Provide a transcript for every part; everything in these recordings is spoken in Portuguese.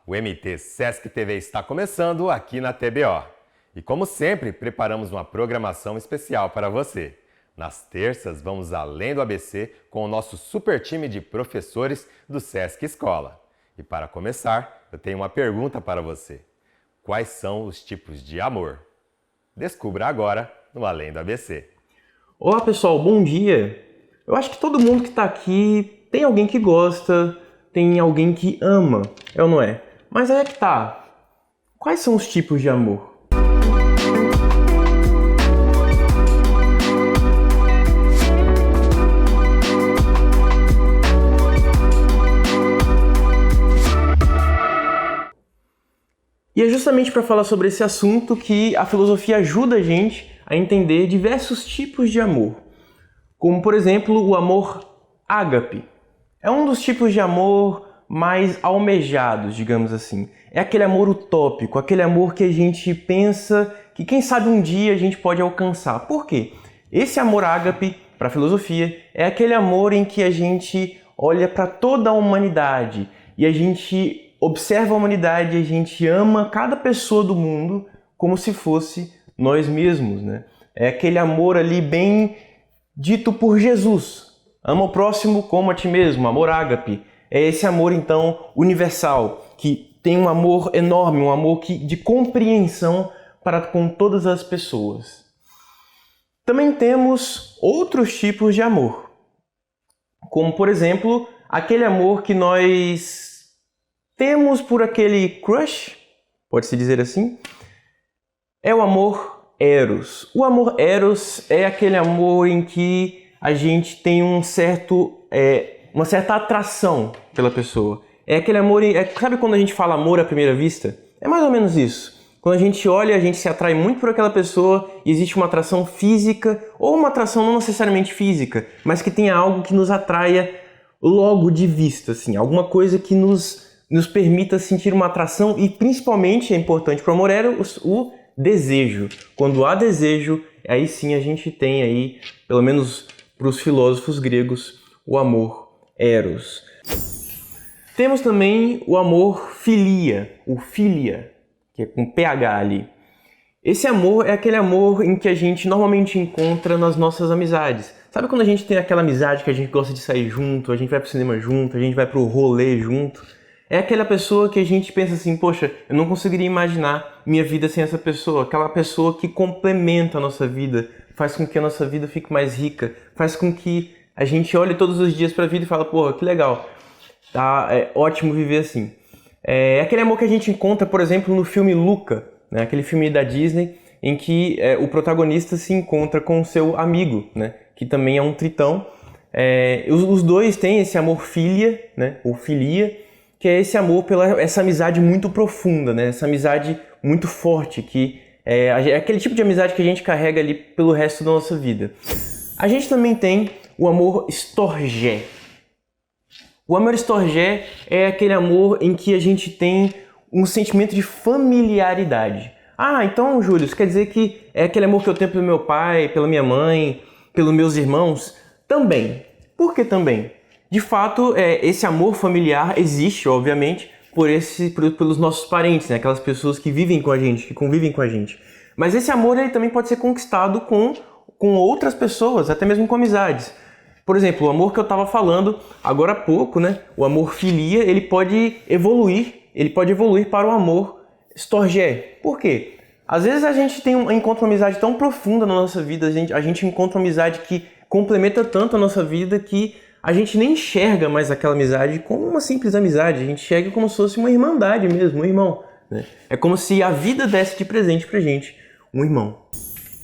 O MT Sesc TV está começando aqui na TBO. E como sempre, preparamos uma programação especial para você. Nas terças, vamos além do ABC com o nosso super time de professores do Sesc Escola. E para começar, eu tenho uma pergunta para você. Quais são os tipos de amor? Descubra agora no Além do ABC. Olá pessoal, bom dia! Eu acho que todo mundo que está aqui tem alguém que gosta, tem alguém que ama, é ou não é? Mas aí é que tá. Quais são os tipos de amor? E é justamente para falar sobre esse assunto que a filosofia ajuda a gente a entender diversos tipos de amor. Como, por exemplo, o amor ágape. É um dos tipos de amor mais almejados, digamos assim. É aquele amor utópico, aquele amor que a gente pensa que quem sabe um dia a gente pode alcançar. Por quê? Esse amor ágape, para a filosofia, é aquele amor em que a gente olha para toda a humanidade e a gente observa a humanidade, a gente ama cada pessoa do mundo como se fosse nós mesmos, né? É aquele amor ali bem dito por Jesus. Ama o próximo como a ti mesmo, amor ágape. É esse amor, então, universal, que tem um amor enorme, um amor de compreensão para com todas as pessoas. Também temos outros tipos de amor, como, por exemplo, aquele amor que nós temos por aquele crush, pode-se dizer assim, é o amor eros. O amor eros é aquele amor em que a gente tem uma certa atração pela pessoa. É aquele amor... sabe quando a gente fala amor à primeira vista? É mais ou menos isso. Quando a gente olha, a gente se atrai muito por aquela pessoa e existe uma atração física, ou uma atração não necessariamente física, mas que tenha algo que nos atraia logo de vista, assim, alguma coisa que nos permita sentir uma atração e, principalmente, é importante para o amor eros, o desejo. Quando há desejo, aí sim a gente tem aí, pelo menos para os filósofos gregos, o amor eros. Temos também o amor filia, o filia, que é com PH ali. Esse amor é aquele amor em que a gente normalmente encontra nas nossas amizades. Sabe quando a gente tem aquela amizade que a gente gosta de sair junto, a gente vai pro cinema junto, a gente vai pro rolê junto? É aquela pessoa que a gente pensa assim, poxa, eu não conseguiria imaginar minha vida sem essa pessoa. Aquela pessoa que complementa a nossa vida, faz com que a nossa vida fique mais rica, faz com que a gente olhe todos os dias para a vida e fala, porra, que legal, tá, é ótimo viver assim. É aquele amor que a gente encontra, por exemplo, no filme Luca, né? Aquele filme da Disney, em que o protagonista se encontra com o seu amigo, né? Que também é um tritão. Os dois têm esse amor filia, né? Ou filia, que é esse amor pela essa amizade muito profunda, né? Essa amizade muito forte, que é aquele tipo de amizade que a gente carrega ali pelo resto da nossa vida. A gente também tem o amor storgé. O amor storgé é aquele amor em que a gente tem um sentimento de familiaridade. Ah, então, Júlio, isso quer dizer que é aquele amor que eu tenho pelo meu pai, pela minha mãe, pelos meus irmãos? Também. Por que também? De fato, esse amor familiar existe, obviamente, pelos nossos parentes, né? Aquelas pessoas que vivem com a gente, que convivem com a gente. Mas esse amor ele também pode ser conquistado com outras pessoas, até mesmo com amizades. Por exemplo, o amor que eu estava falando agora há pouco, né? O amor filia, ele pode evoluir para o amor storgé. Por quê? Às vezes a gente encontra uma amizade tão profunda na nossa vida, a gente encontra uma amizade que complementa tanto a nossa vida que a gente nem enxerga mais aquela amizade como uma simples amizade, a gente enxerga como se fosse uma irmandade mesmo, um irmão, né? É como se a vida desse de presente pra gente um irmão.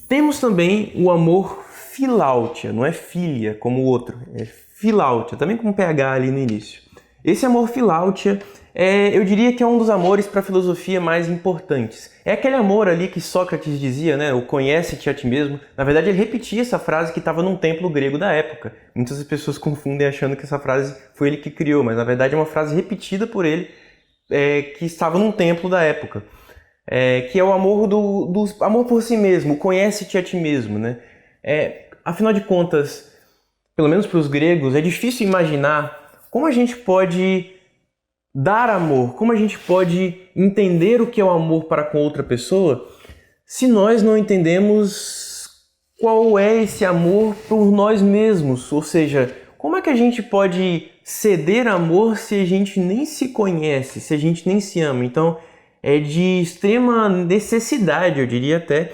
Temos também o amor filáutia, não é filia como o outro, é filáutia, também com PH ali no início. Esse amor filáutia, eu diria que é um dos amores para a filosofia mais importantes. É aquele amor ali que Sócrates dizia, né? O conhece-te a ti mesmo. Na verdade, ele repetia essa frase que estava num templo grego da época. Muitas pessoas confundem achando que essa frase foi ele que criou, mas na verdade é uma frase repetida por ele que estava num templo da época. Que é o amor do amor por si mesmo, o conhece-te a ti mesmo, né? Afinal de contas, pelo menos para os gregos, é difícil imaginar como a gente pode dar amor, como a gente pode entender o que é o amor para com outra pessoa, se nós não entendemos qual é esse amor por nós mesmos? Ou seja, como é que a gente pode ceder amor se a gente nem se conhece, se a gente nem se ama? Então, é de extrema necessidade, eu diria até,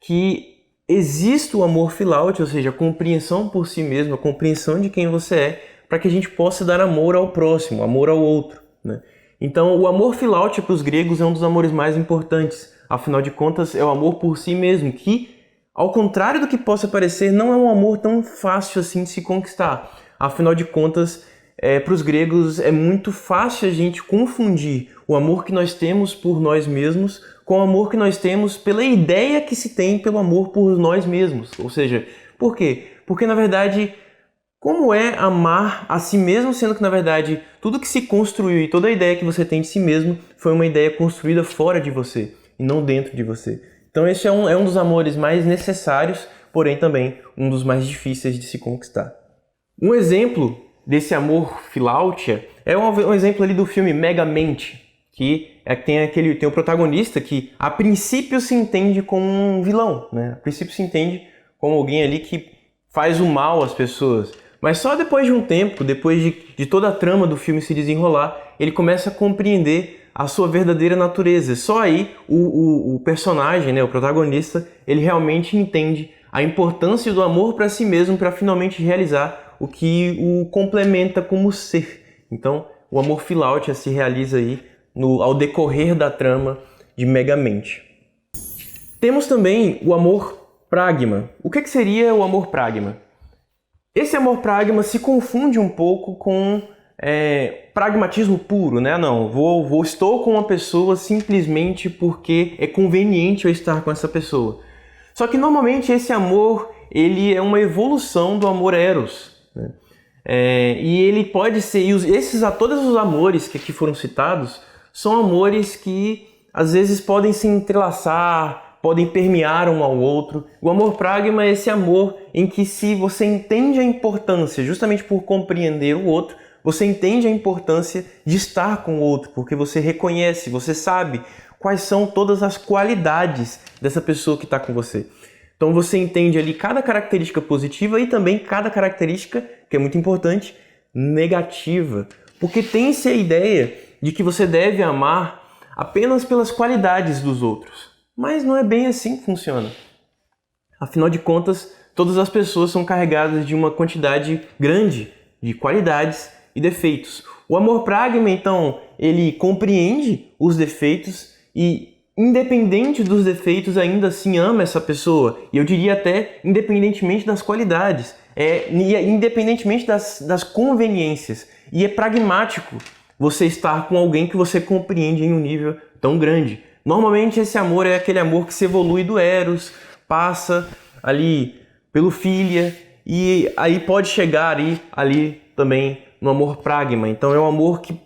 que exista o amor filaute, ou seja, a compreensão por si mesmo, a compreensão de quem você é, para que a gente possa dar amor ao próximo, amor ao outro, né? Então, o amor filaute para os gregos é um dos amores mais importantes. Afinal de contas, é o amor por si mesmo, que, ao contrário do que possa parecer, não é um amor tão fácil assim de se conquistar. Afinal de contas, para os gregos é muito fácil a gente confundir o amor que nós temos por nós mesmos com o amor que nós temos pela ideia que se tem pelo amor por nós mesmos. Ou seja, por quê? Porque, na verdade, como é amar a si mesmo, sendo que, na verdade, tudo que se construiu e toda a ideia que você tem de si mesmo foi uma ideia construída fora de você e não dentro de você. Então esse é um dos amores mais necessários, porém também um dos mais difíceis de se conquistar. Um exemplo desse amor filautia é um exemplo ali do filme Megamente, que tem o protagonista que a princípio se entende como um vilão, né? A princípio se entende como alguém ali que faz o mal às pessoas. Mas só depois de um tempo, depois de toda a trama do filme se desenrolar, ele começa a compreender a sua verdadeira natureza. Só aí o personagem, né, o protagonista, ele realmente entende a importância do amor para si mesmo para finalmente realizar o que o complementa como ser. Então, o amor filautia se realiza aí ao decorrer da trama de Megamente. Temos também o amor pragma. O que seria o amor pragma? Esse amor pragma se confunde um pouco com pragmatismo puro, né? Não, estou com uma pessoa simplesmente porque é conveniente eu estar com essa pessoa. Só que normalmente esse amor, ele é uma evolução do amor eros, né? E ele pode ser, todos os amores que aqui foram citados, são amores que às vezes podem se entrelaçar, podem permear um ao outro. O amor pragma é esse amor em que, se você entende a importância, justamente por compreender o outro, você entende a importância de estar com o outro, porque você reconhece, você sabe quais são todas as qualidades dessa pessoa que está com você. Então você entende ali cada característica positiva e também cada característica, que é muito importante, negativa. Porque tem-se a ideia de que você deve amar apenas pelas qualidades dos outros. Mas não é bem assim que funciona. Afinal de contas, todas as pessoas são carregadas de uma quantidade grande de qualidades e defeitos. O amor pragma, então, ele compreende os defeitos e, independente dos defeitos, ainda assim ama essa pessoa. E eu diria até independentemente das qualidades, independentemente das conveniências. E é pragmático você estar com alguém que você compreende em um nível tão grande. Normalmente esse amor é aquele amor que se evolui do eros, passa ali pelo filia e aí pode chegar ali também no amor pragma. Então é um amor que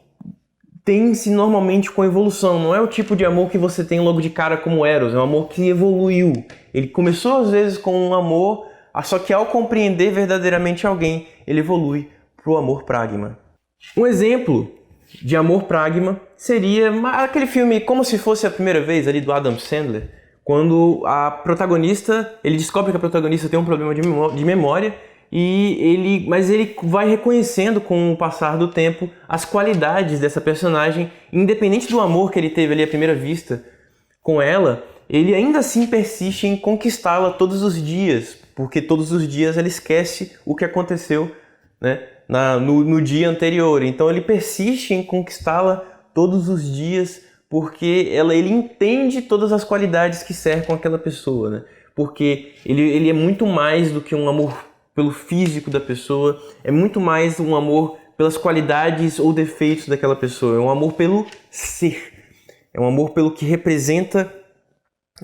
tem-se normalmente com evolução, não é o tipo de amor que você tem logo de cara como eros, é um amor que evoluiu. Ele começou às vezes com um amor, só que ao compreender verdadeiramente alguém, ele evolui para o amor pragma. Um exemplo de amor pragma seria aquele filme Como Se Fosse a Primeira Vez, ali do Adam Sandler, quando ele descobre que a protagonista tem um problema de memória, mas ele vai reconhecendo com o passar do tempo as qualidades dessa personagem, independente do amor que ele teve ali à primeira vista com ela, ele ainda assim persiste em conquistá-la todos os dias, porque todos os dias ela esquece o que aconteceu, né, no dia anterior. Então ele persiste em conquistá-la todos os dias, porque ele entende todas as qualidades que cercam aquela pessoa, né? Porque ele é muito mais do que um amor pelo físico da pessoa, é muito mais um amor pelas qualidades ou defeitos daquela pessoa, é um amor pelo ser, é um amor pelo que representa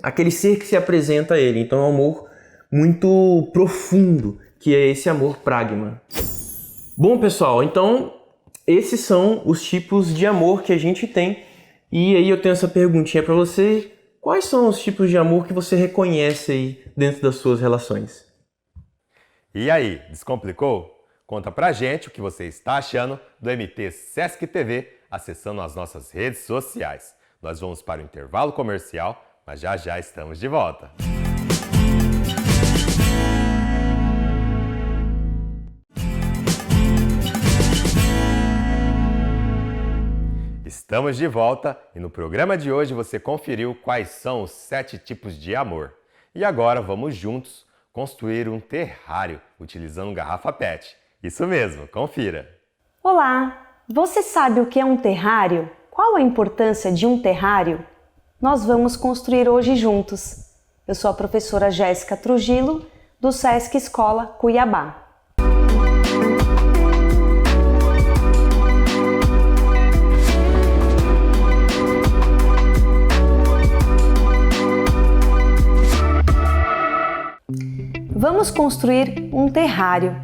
aquele ser que se apresenta a ele. Então é um amor muito profundo, que é esse amor pragma. Bom, pessoal, então esses são os tipos de amor que a gente tem. E aí eu tenho essa perguntinha para você: quais são os tipos de amor que você reconhece aí dentro das suas relações? E aí, descomplicou? Conta pra gente o que você está achando do MT Sesc TV acessando as nossas redes sociais. Nós vamos para o intervalo comercial, mas já já estamos de volta. Estamos de volta e no programa de hoje você conferiu quais são os 7 tipos de amor. E agora vamos juntos construir um terrário utilizando garrafa PET. Isso mesmo, confira! Olá! Você sabe o que é um terrário? Qual a importância de um terrário? Nós vamos construir hoje juntos. Eu sou a professora Jéssica Trujillo, do Sesc Escola Cuiabá. Vamos construir um terrário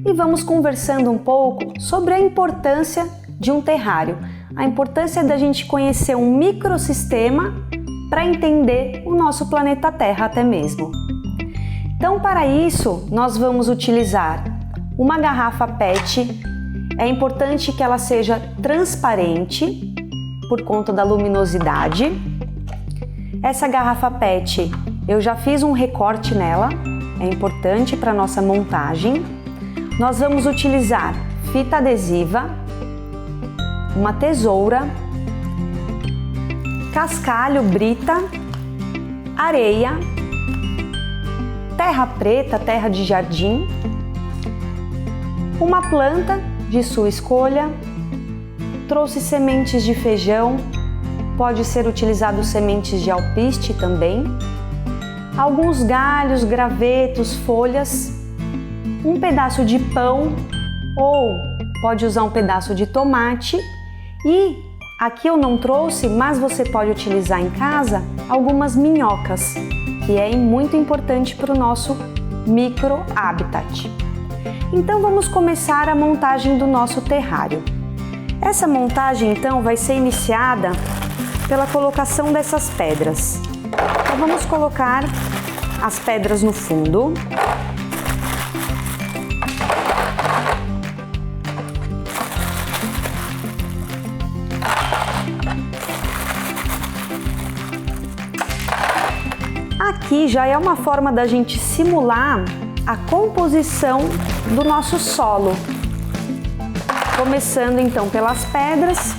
e vamos conversando um pouco sobre a importância de um terrário, a importância da gente conhecer um microsistema para entender o nosso planeta Terra até mesmo. Então, para isso, nós vamos utilizar uma garrafa PET. É importante que ela seja transparente por conta da luminosidade. Essa garrafa PET, eu já fiz um recorte nela. É importante para nossa montagem. Nós vamos utilizar fita adesiva, uma tesoura, cascalho, brita, areia, terra preta, terra de jardim, uma planta de sua escolha. Trouxe sementes de feijão, pode ser utilizado sementes de alpiste também. Alguns galhos, gravetos, folhas, um pedaço de pão ou pode usar um pedaço de tomate e aqui eu não trouxe, mas você pode utilizar em casa algumas minhocas, que é muito importante para o nosso micro habitat. Então vamos começar a montagem do nosso terrário. Essa montagem então vai ser iniciada pela colocação dessas pedras. Então vamos colocar as pedras no fundo. Aqui já é uma forma da gente simular a composição do nosso solo. Começando então pelas pedras,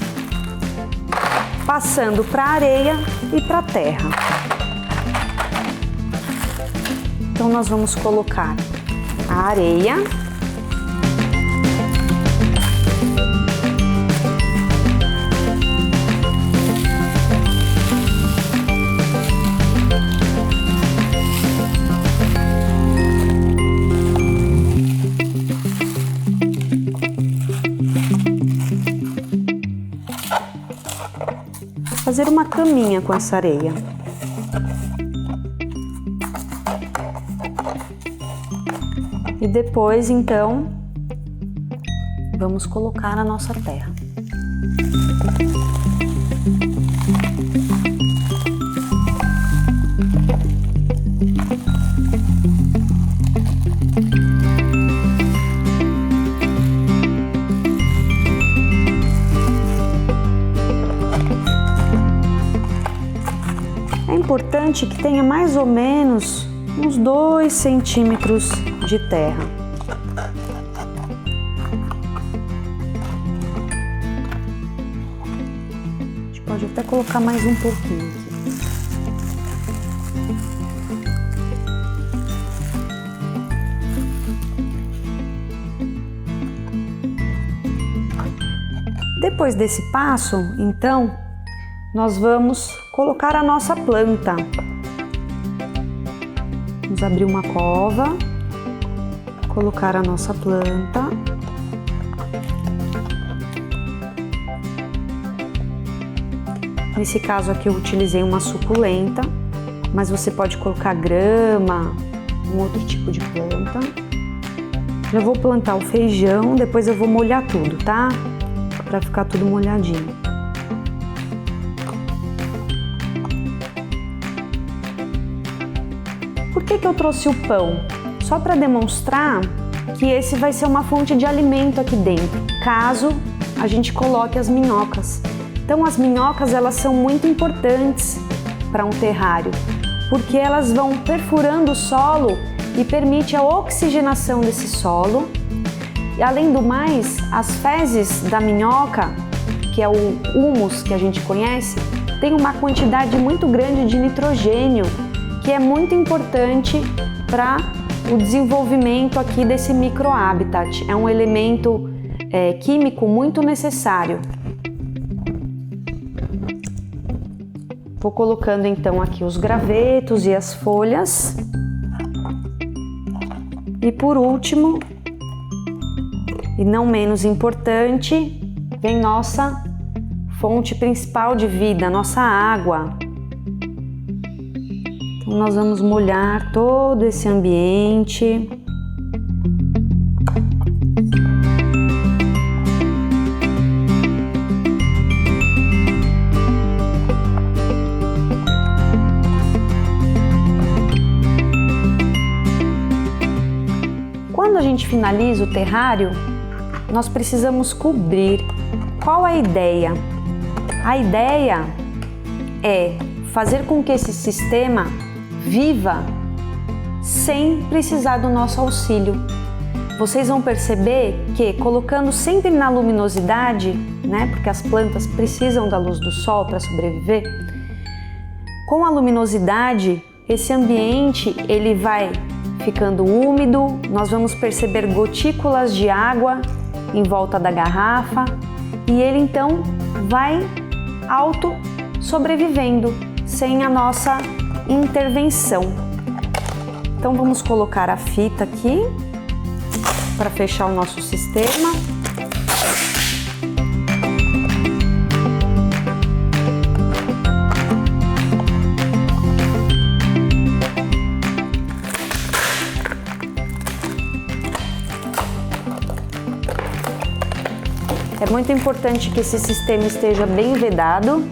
passando para a areia e para a terra. Então nós vamos colocar a areia, fazer uma caminha com essa areia. E depois, então, vamos colocar a nossa terra. É importante que tenha mais ou menos uns 2 centímetros de terra. A gente pode até colocar mais um pouquinho aqui. Depois desse passo, então, nós vamos colocar a nossa planta. Vamos abrir uma cova, colocar a nossa planta. Nesse caso aqui eu utilizei uma suculenta, mas você pode colocar grama, um outro tipo de planta. Já vou plantar o feijão, depois eu vou molhar tudo, tá? Para ficar tudo molhadinho. Por que eu trouxe o pão? Só para demonstrar que esse vai ser uma fonte de alimento aqui dentro, caso a gente coloque as minhocas. Então as minhocas, elas são muito importantes para um terrário, porque elas vão perfurando o solo e permite a oxigenação desse solo. E além do mais, as fezes da minhoca, que é o humus que a gente conhece, tem uma quantidade muito grande de nitrogênio, que é muito importante para o desenvolvimento aqui desse microhabitat. É um elemento químico muito necessário. Vou colocando então aqui os gravetos e as folhas. E por último, e não menos importante, vem nossa fonte principal de vida, nossa água. Então nós vamos molhar todo esse ambiente. Quando a gente finaliza o terrário, nós precisamos cobrir. Qual a ideia? A ideia é fazer com que esse sistema viva sem precisar do nosso auxílio. Vocês vão perceber que colocando sempre na luminosidade, né, porque as plantas precisam da luz do sol para sobreviver, com a luminosidade, esse ambiente ele vai ficando úmido, nós vamos perceber gotículas de água em volta da garrafa e ele então vai sobrevivendo sem a nossa intervenção. Então vamos colocar a fita aqui para fechar o nosso sistema. É muito importante que esse sistema esteja bem vedado.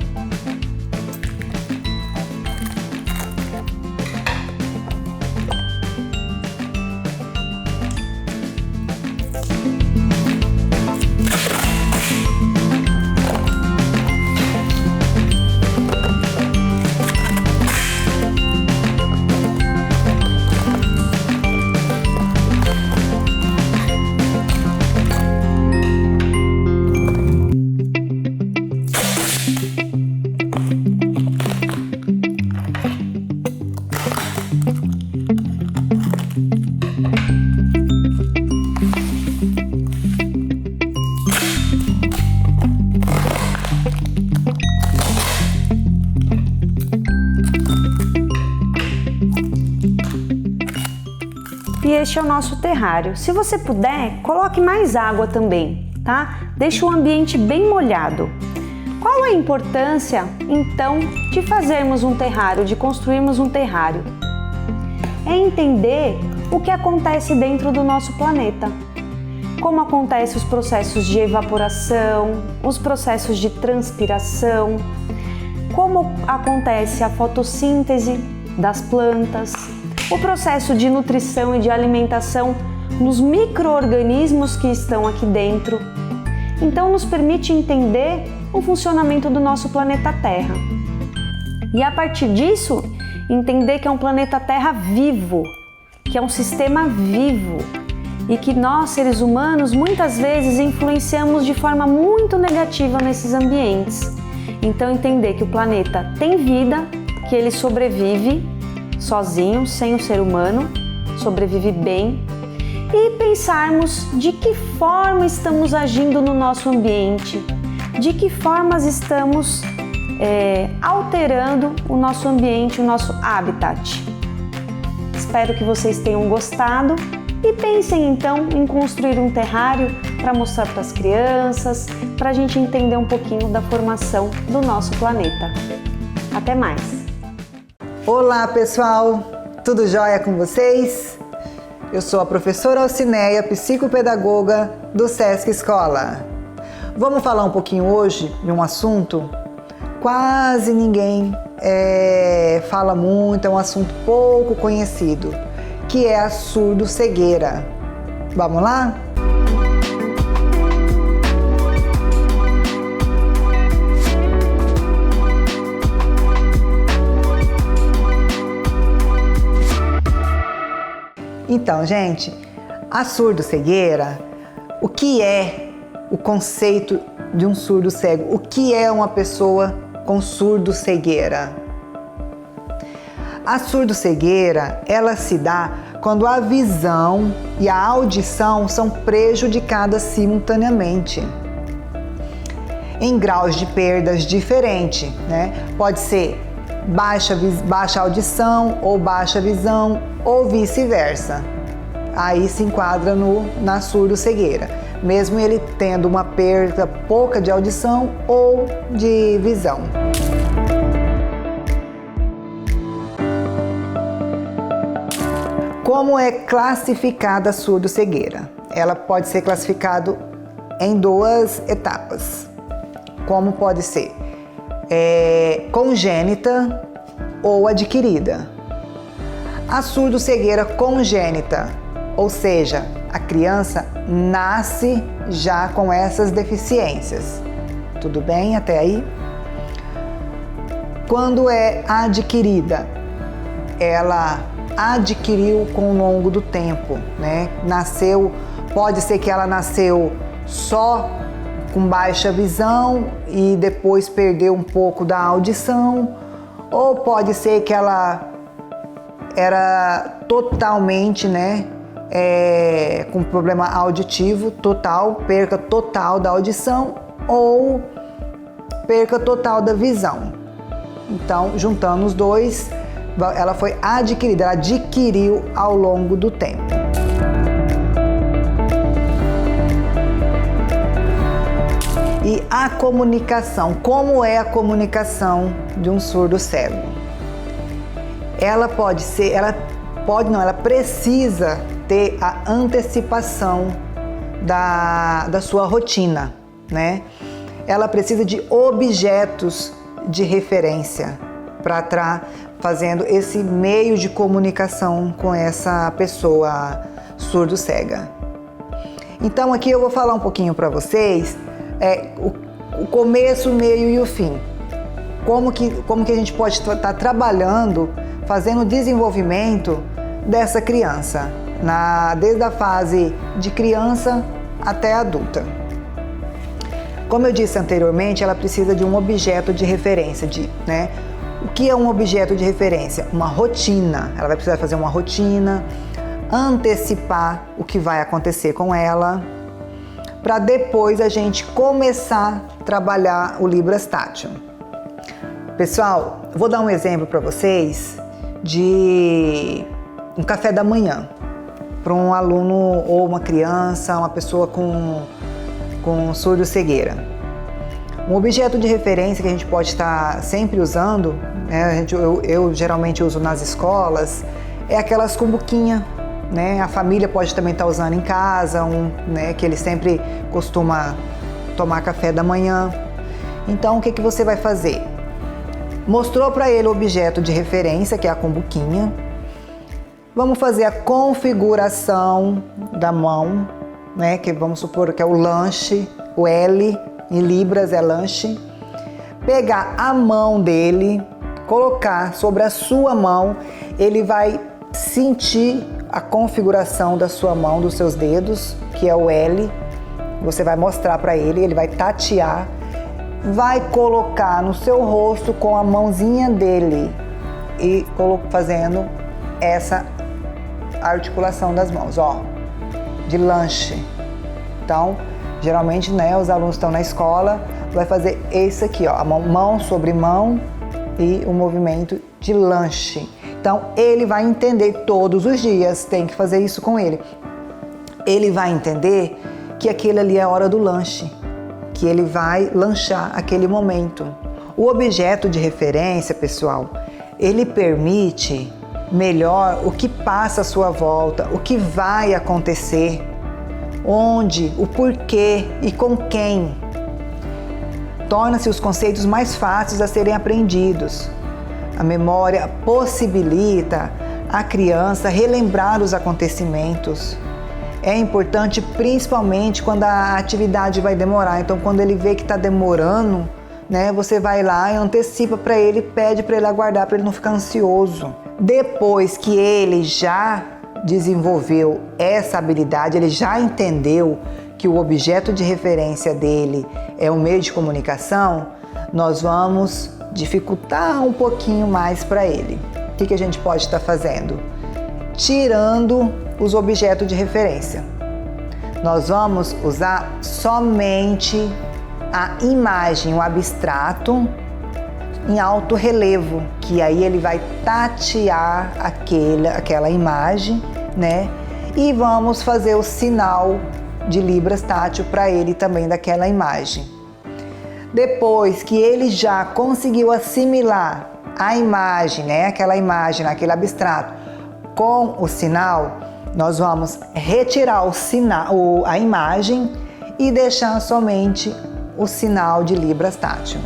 E este é o nosso terrário. Se você puder, coloque mais água também, tá? Deixe o ambiente bem molhado. Qual a importância, então, de fazermos um terrário, de construirmos um terrário? É entender o que acontece dentro do nosso planeta. Como acontecem os processos de evaporação, os processos de transpiração, como acontece a fotossíntese das plantas, o processo de nutrição e de alimentação nos micro-organismos que estão aqui dentro. Então, nos permite entender o funcionamento do nosso planeta Terra. E a partir disso, entender que é um planeta Terra vivo, que é um sistema vivo e que nós, seres humanos, muitas vezes influenciamos de forma muito negativa nesses ambientes. Então, entender que o planeta tem vida, que ele sobrevive sozinho, sem o ser humano, sobrevive bem, e pensarmos de que forma estamos agindo no nosso ambiente, de que formas estamos alterando o nosso ambiente, o nosso habitat. Espero que vocês tenham gostado e pensem então em construir um terrário para mostrar para as crianças, para a gente entender um pouquinho da formação do nosso planeta. Até mais! Olá pessoal, tudo jóia com vocês? Eu sou a professora Alcineia, psicopedagoga do Sesc Escola. Vamos falar um pouquinho hoje de um assunto quase ninguém fala muito, é um assunto pouco conhecido, que é a surdo-cegueira. Vamos lá? Então, gente, a surdo-cegueira, o que é o conceito de um surdo cego? O que é uma pessoa com surdo-cegueira? A surdo-cegueira, ela se dá quando a visão e a audição são prejudicadas simultaneamente, em graus de perdas diferentes, né? Pode ser baixa audição ou baixa visão, ou vice-versa. Aí se enquadra na surdo-cegueira, mesmo ele tendo uma perda pouca de audição ou de visão. Como é classificada a surdo-cegueira? Ela pode ser classificada em 2 etapas. Como pode ser? Congênita ou adquirida. A surdo-cegueira congênita, ou seja, a criança nasce já com essas deficiências. Tudo bem até aí? Quando é adquirida, ela adquiriu com o longo do tempo, né? Pode ser que ela nasceu só com baixa visão e depois perdeu um pouco da audição, ou pode ser que ela era totalmente, né, com problema auditivo total, perca total da audição ou perca total da visão. Então, juntando os dois, ela foi adquirida, ela adquiriu ao longo do tempo. E a comunicação, como é a comunicação de um surdo cego? Ela precisa ter a antecipação da sua rotina, né? Ela precisa de objetos de referência para estar fazendo esse meio de comunicação com essa pessoa surdo-cega. Então aqui eu vou falar um pouquinho para vocês o começo, o meio e o fim. Como que a gente pode estar trabalhando, fazendo o desenvolvimento dessa criança, desde a fase de criança até adulta. Como eu disse anteriormente, ela precisa de um objeto de referência, né? O que é um objeto de referência? Uma rotina. Ela vai precisar fazer uma rotina, antecipar o que vai acontecer com ela, para depois a gente começar a trabalhar o Libras Tátil. Pessoal, vou dar um exemplo para vocês de um café da manhã para um aluno ou uma criança, uma pessoa com surdo-cegueira. Um objeto de referência que a gente pode estar sempre usando, né, eu geralmente uso nas escolas, é aquelas cumbuquinhas, né? A família pode também estar usando em casa, né, que ele sempre costuma tomar café da manhã. Então, o que você vai fazer? Mostrou para ele o objeto de referência, que é a cumbuquinha. Vamos fazer a configuração da mão, né, que vamos supor que é o lanche, o L, em Libras é lanche. Pegar a mão dele, colocar sobre a sua mão, ele vai sentir a configuração da sua mão, dos seus dedos, que é o L. Você vai mostrar para ele, ele vai tatear, vai colocar no seu rosto com a mãozinha dele e fazendo essa articulação das mãos, ó, de lanche. Então, geralmente, né, os alunos estão na escola, vai fazer esse aqui, ó, a mão sobre mão e o movimento de lanche. Então, ele vai entender todos os dias, tem que fazer isso com ele. Ele vai entender que aquele ali é a hora do lanche, que ele vai lanchar aquele momento. O objeto de referência, pessoal, ele permite melhor o que passa à sua volta, o que vai acontecer, onde, o porquê e com quem. Torna-se os conceitos mais fáceis a serem aprendidos. A memória possibilita a criança relembrar os acontecimentos. É importante principalmente quando a atividade vai demorar. Então, quando ele vê que está demorando, né, você vai lá e antecipa para ele, pede para ele aguardar, para ele não ficar ansioso. Depois que ele já desenvolveu essa habilidade, ele já entendeu que o objeto de referência dele é o meio de comunicação, nós vamos dificultar um pouquinho mais para ele. O que a gente pode estar fazendo? Tirando os objetos de referência. Nós vamos usar somente a imagem, o abstrato, em alto relevo, que aí ele vai tatear aquela imagem, né? E vamos fazer o sinal de Libras tátil para ele também daquela imagem. Depois que ele já conseguiu assimilar a imagem, né? Aquela imagem, aquele abstrato, com o sinal, nós vamos retirar o sinal, a imagem e deixar somente o sinal de Libras tátil.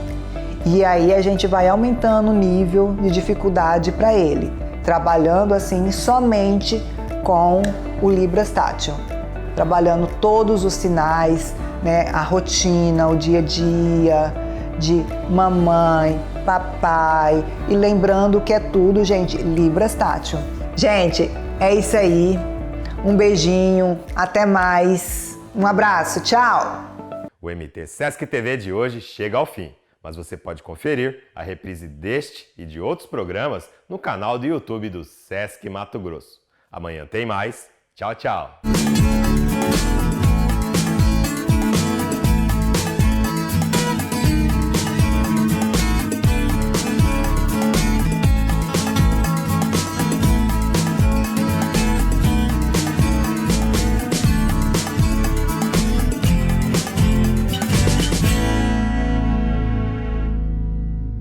E aí a gente vai aumentando o nível de dificuldade para ele, trabalhando assim somente com o Libras tátil, trabalhando todos os sinais, né, a rotina, o dia a dia de mamãe, papai, e lembrando que é tudo, gente, Libras tátil. Gente, é isso aí. Um beijinho, até mais. Um abraço, tchau! O MT Sesc TV de hoje chega ao fim, mas você pode conferir a reprise deste e de outros programas no canal do YouTube do Sesc Mato Grosso. Amanhã tem mais. Tchau, tchau!